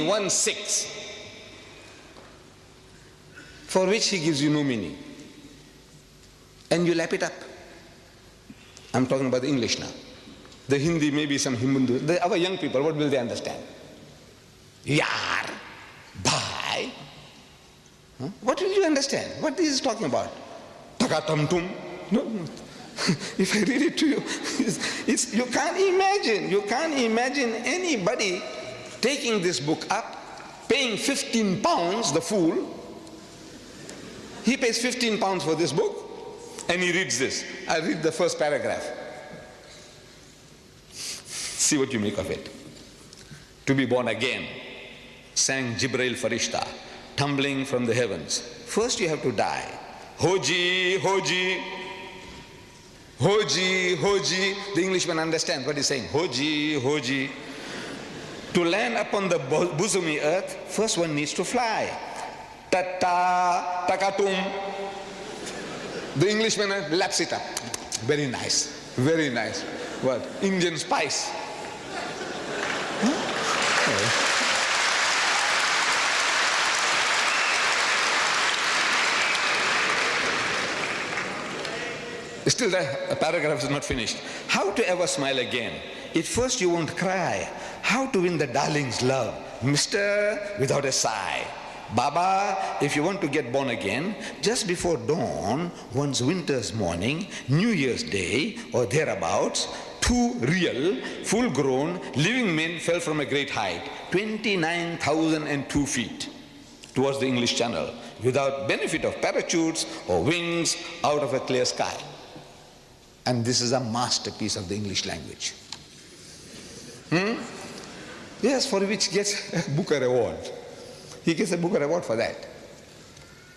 1/6, for which he gives you no meaning. And you lap it up. I'm talking about the English now. The Hindi, maybe some Hindu. Our young people, what will they understand? Yar, bhai. Huh? What will you understand? What is he talking about? Takatamtum. No. If I read it to you, you can't imagine anybody taking this book up, paying 15 pounds, the fool. He pays 15 pounds for this book, and he reads this. I read the first paragraph. See what you make of it. To be born again, sang Jibreel Farishta, tumbling from the heavens. First you have to die. Hoji, hoji, hoji, hoji. The Englishman understands what he's saying. Hoji, hoji. To land upon the bosomy earth, first one needs to fly. Tata, takatum. The Englishman laps it up. Very nice, very nice. What? Indian spice. Still the paragraph is not finished. How to ever smile again? At first you won't cry. How to win the darling's love? Mister, without a sigh. Baba, if you want to get born again, just before dawn, one's winter's morning, New Year's Day, or thereabouts, two real, full-grown, living men fell from a great height, 29,002 feet, towards the English Channel, without benefit of parachutes or wings, out of a clear sky. And this is a masterpiece of the English language. Yes, for which gets a Booker Award. He gets a Booker Award for that.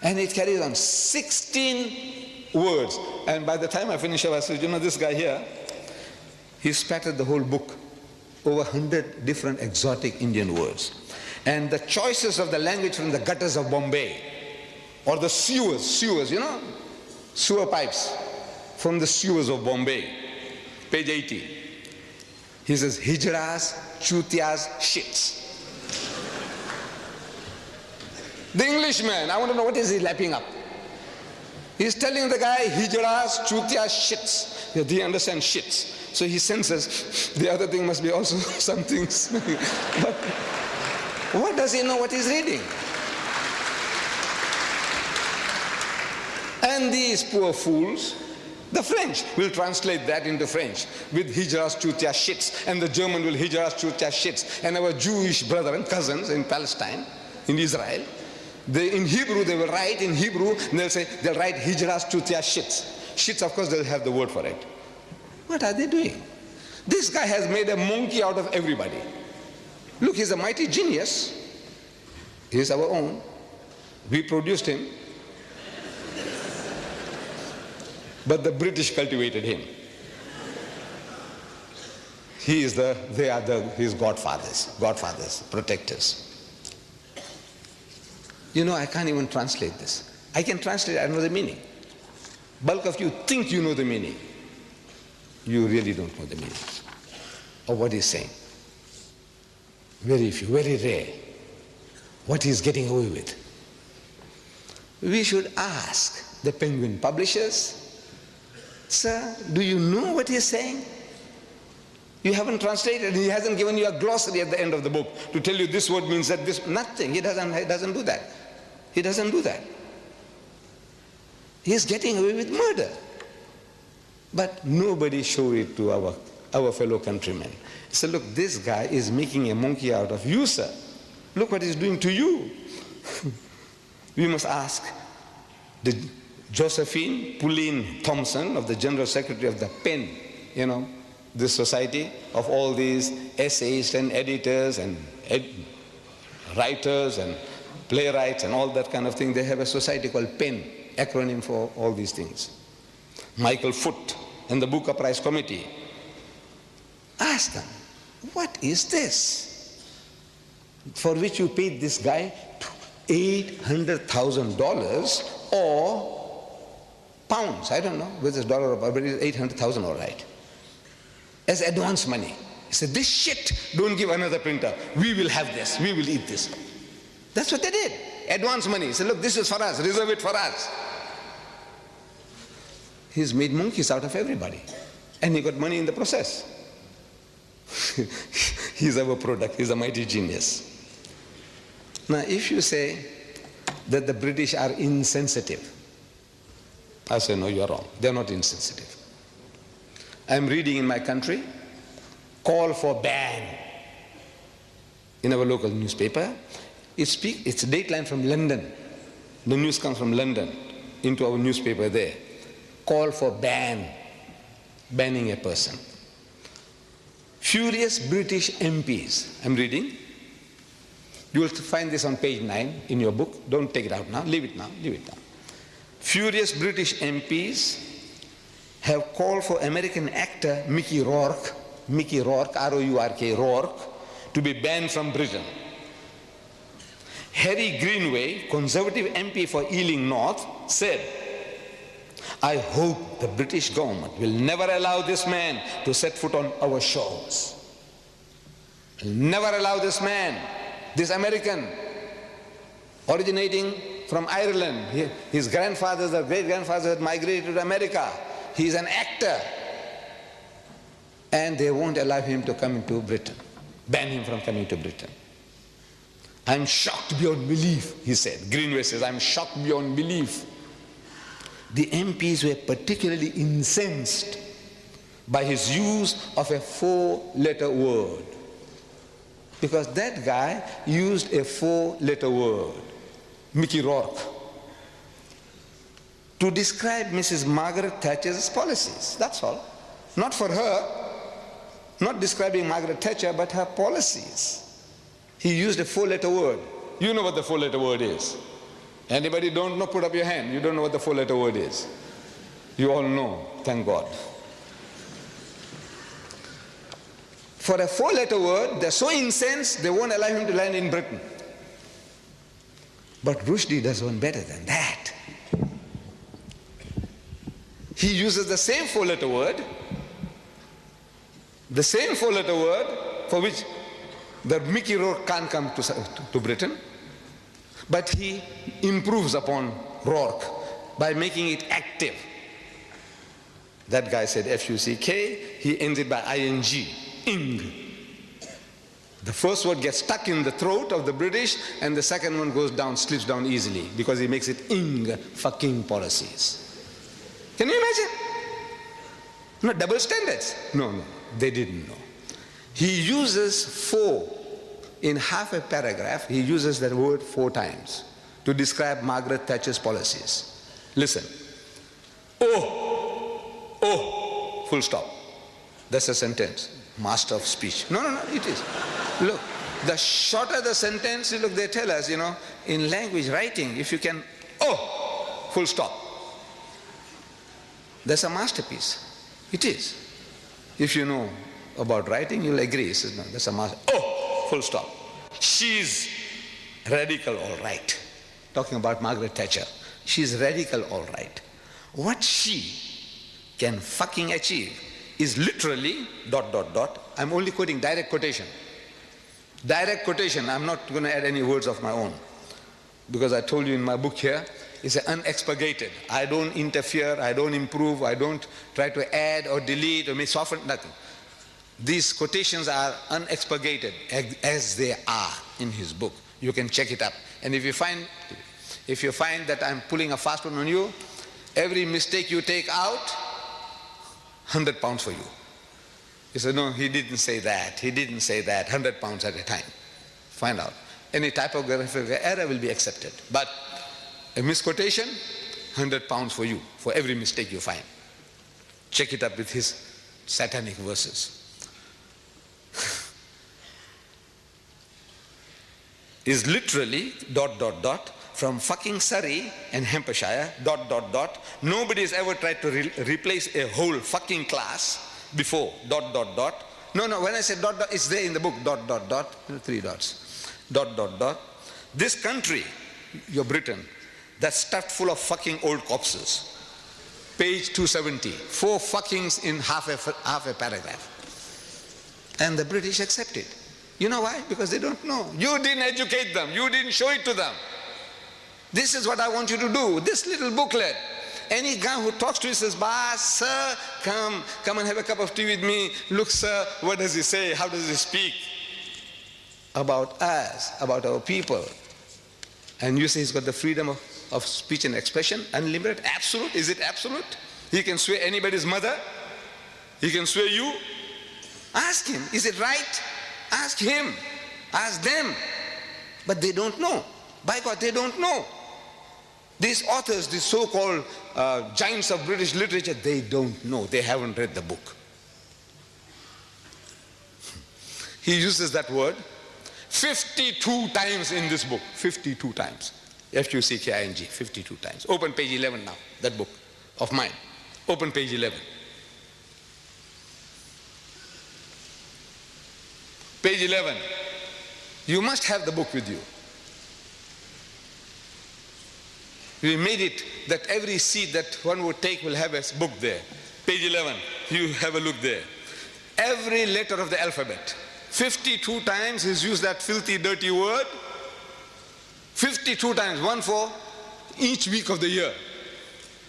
And it carries on 16 words. And by the time I finish up, I said, this guy here, he spattered the whole book, over 100 different exotic Indian words. And the choices of the language from the gutters of Bombay, or the sewers, sewer pipes from the sewers of Bombay. Page 80. He says, hijras, chutias, shits. The Englishman, I want to know what is he lapping up. He's telling the guy, hijras, chutias, shits. Yeah, do you understand shits? So he senses the other thing must be also something. But what does he know what he's reading? And these poor fools, the French will translate that into French with hijras, chutias, shits, and the German will hijras, chutias, shits. And our Jewish brethren, cousins in Palestine, in Israel, in Hebrew, they will write in Hebrew, and they'll write hijras, chutias, shits. Shits, of course, they'll have the word for it. What are they doing? This guy has made a monkey out of everybody. Look, he's a mighty genius. He's our own. We produced him. But the British cultivated him. They are his godfathers, protectors. I can't even translate this. I can translate, I know the meaning. Bulk of you think you know the meaning. You really don't know the meaning of what he's saying. Very few, very rare. What he's getting away with. We should ask the Penguin publishers, sir, do you know what he's saying? You haven't translated, he hasn't given you a glossary at the end of the book to tell you this word means that this, nothing. He doesn't do that. He doesn't do that. He's getting away with murder. But nobody showed it to our fellow countrymen. So look, this guy is making a monkey out of you, sir. Look what he's doing to you. We must ask the Josephine Pauline Thompson, of the General Secretary of the PEN, this society of all these essayists and editors and writers and playwrights and all that kind of thing. They have a society called PEN, acronym for all these things. Michael Foote and the Booker Prize Committee. Ask them, what is this? For which you paid this guy $800,000 or pounds, I don't know whether it's dollar or pound, but it's 800,000 all right, as advance money. He said, this shit, don't give another printer. We will have this. We will eat this. That's what they did. Advance money. He said, look, this is for us. Reserve it for us. He's made monkeys out of everybody. And he got money in the process. He's our product. He's a mighty genius. Now, if you say that the British are insensitive, I say, no, you're wrong. They're not insensitive. I'm reading in my country, call for ban in our local newspaper. It's a dateline from London. The news comes from London into our newspaper there. Call for banning a person. Furious British MPs. I'm reading. You will find this on page 9 in your book. Don't take it out now. Leave it now. Leave it now. Furious British MPs have called for American actor Mickey Rourke, R-O-U-R-K, Rourke, to be banned from Britain. Harry Greenway, Conservative MP for Ealing North, said, I hope the British government will never allow this man to set foot on our shores. Never allow this man, this American, originating from Ireland. His grandfathers or great-grandfathers had migrated to America. He's an actor. And they won't allow him to come into Britain, ban him from coming to Britain. I'm shocked beyond belief, he said. Greenway says, I'm shocked beyond belief. The MPs were particularly incensed by his use of a 4-letter word. Because that guy used a 4-letter word, Mickey Rourke, to describe Mrs. Margaret Thatcher's policies. That's all. Not for her, not describing Margaret Thatcher, but her policies. He used a 4-letter word. You know what the 4-letter word is. Anybody don't know, put up your hand. You don't know what the 4-letter word is. You all know, thank God. For a 4-letter word, they're so incensed, they won't allow him to land in Britain. But Rushdie does one better than that. He uses the same 4-letter word, for which the Mickey Rourke can't come to Britain, but he improves upon Rourke by making it active. That guy said F-U-C-K, he ends it by I-N-G, ing. The first word gets stuck in the throat of the British, and the second one goes down, slips down easily, because he makes it ing fucking policies. Can you imagine? No, double standards. No, they didn't know. He uses 4 in half a paragraph. He uses that word 4 times to describe Margaret Thatcher's policies. Listen. Oh, full stop. That's a sentence. Master of speech. No, it is. Look, the shorter the sentence, look, they tell us, in language writing, if you can, full stop. That's a masterpiece. It is. If you know about writing, you'll agree. He says, no, that's a master. Full stop. She's radical, all right. Talking about Margaret Thatcher. She's radical, all right. What she can fucking achieve is literally ... I'm only quoting direct quotation. Direct quotation. I'm not going to add any words of my own. Because I told you in my book here, it's unexpurgated. I don't interfere, I don't improve, I don't try to add or delete or soften, nothing. These quotations are unexpurgated as they are in his book. You can check it up. And if you find that I'm pulling a fast one on you, every mistake you take out, £100 for you. He said, no, he didn't say that, 100 pounds at a time. Find out. Any typographical error will be accepted. But a misquotation, £100 for you, for every mistake you find. Check it up with his satanic verses. Is literally ... from fucking Surrey and Hampshire ... Nobody has ever tried to replace a whole fucking class before ... No, when I say ... it's there in the book ... 3 dots. ... This country, your Britain, that's stuffed full of fucking old corpses. Page 270. 4 fuckings in half a paragraph. And the British accepted. You know why? Because they don't know. You didn't educate them. You didn't show it to them. This is what I want you to do. This little booklet. Any guy who talks to you says, "Boss, sir, come and have a cup of tea with me. Look, sir, what does he say? How does he speak?" About us, about our people. And you say he's got the freedom of speech and expression, unlimited, absolute. Is it absolute? He can swear anybody's mother. He can swear you. Ask him, is it right? Ask him. Ask them. But they don't know. By God, they don't know. These authors, these so-called giants of British literature, they don't know. They haven't read the book. He uses that word 52 times in this book. 52 times. F-U-C-K-I-N-G, 52 times. Open page 11 now, that book of mine. Open page 11. Page 11. You must have the book with you. We made it that every seat that one would take will have a book there. Page 11, you have a look there. Every letter of the alphabet. 52 times he's used that filthy, dirty word. 52 times, one for each week of the year.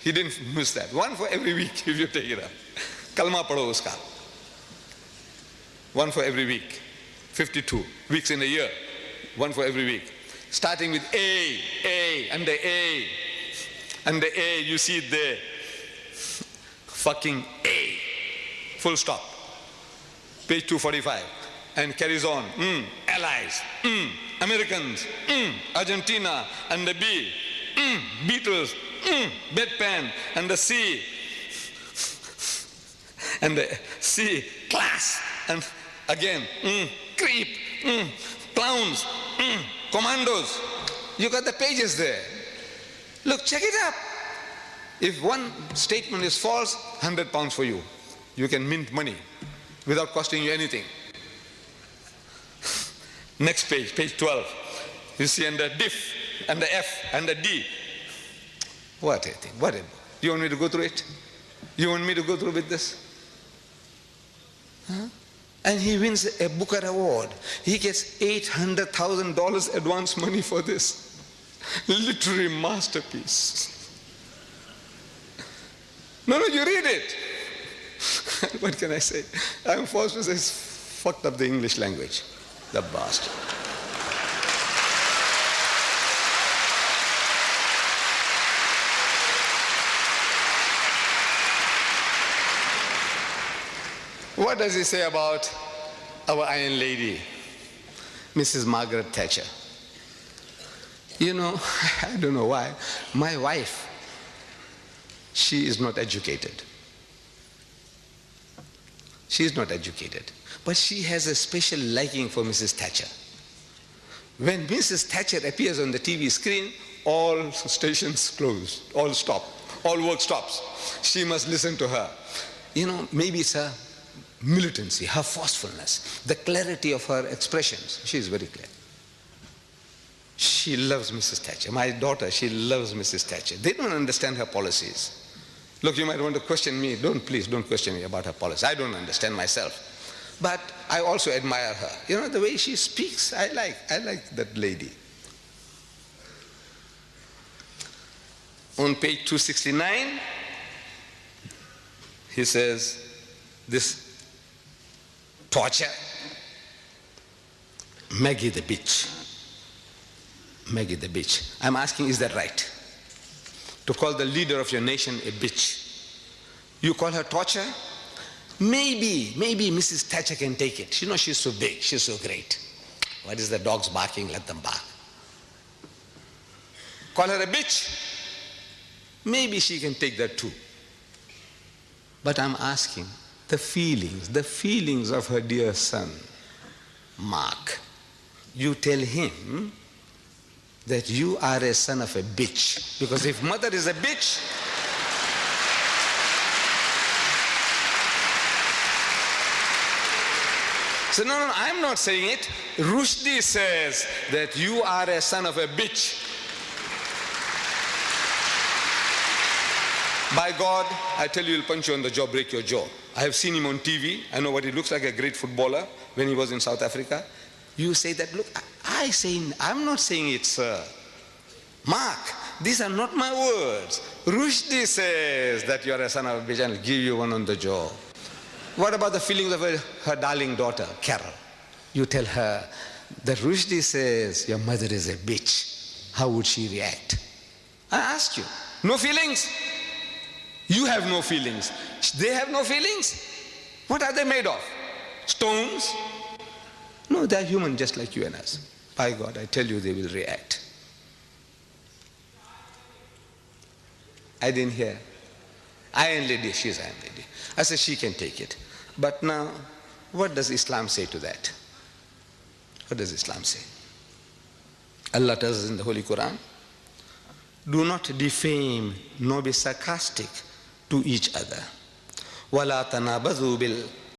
He didn't miss that. One for every week if you take it up. Kalma padho uska. One for every week. 52 weeks in a year. One for every week. Starting with A, and the A. And the A, you see it there. Fucking A. Full stop. Page 245. And carries on. Allies. Americans. Argentina. And the B. Beatles. Bedpan. And the C. And the C. Class. And again. Creep. Clowns. Commandos. You got the pages there. Look, check it up. If one statement is false, £100 for you. You can mint money without costing you anything. Next page, page 12. You see under diff, and the F, and the D. What a thing, what a book. You want me to go through it? You want me to go through with this? Huh? And he wins a Booker Award. He gets $800,000 advance money for this. Literary masterpiece. No, you read it. What can I say? I'm forced to say it's fucked up the English language. The bastard. What does he say about our Iron Lady, Mrs. Margaret Thatcher? You know, I don't know why. My wife, she is not educated. She is not educated. But she has a special liking for Mrs. Thatcher. When Mrs. Thatcher appears on the TV screen, all stations close, all stop, all work stops. She must listen to her. You know, maybe it's her militancy, her forcefulness, the clarity of her expressions. She is very clear. She loves Mrs. Thatcher. My daughter, she loves Mrs. Thatcher. They don't understand her policies. Look, you might want to question me. Please don't question me about her policy. I don't understand myself. But I also admire her. You know, the way she speaks, I like that lady. On page 269, he says, this torture, Maggie the bitch. Maggie the bitch. I'm asking, is that right? To call the leader of your nation a bitch. You call her torture? Maybe Mrs. Thatcher can take it. You know, she's so big, she's so great. What is the dogs barking? Let them bark. Call her a bitch? Maybe she can take that too. But I'm asking, the feelings of her dear son, Mark. You tell him that you are a son of a bitch. Because if mother is a bitch, so no, I'm not saying it. Rishdi says that you are a son of a bitch. By God, I tell you, he'll punch you on the jaw, break your jaw. I have seen him on TV. I know what he looks like, a great footballer when he was in South Africa. You say that, look, I'm not saying it, sir. Mark, these are not my words. Rishdi says that you are a son of a bitch and will give you one on the jaw. What about the feelings of her darling daughter, Carol? You tell her that Rishdi says your mother is a bitch. How would she react? I ask you. No feelings? You have no feelings. They have no feelings? What are they made of? Stones? No, they are human just like you and us. By God, I tell you, they will react. I didn't hear. Iron lady, she's iron lady. I said she can take it. But now, what does Islam say to that? What does Islam say? Allah tells us in the Holy Quran, do not defame nor be sarcastic to each other. وَلَا تَنَابَذُوا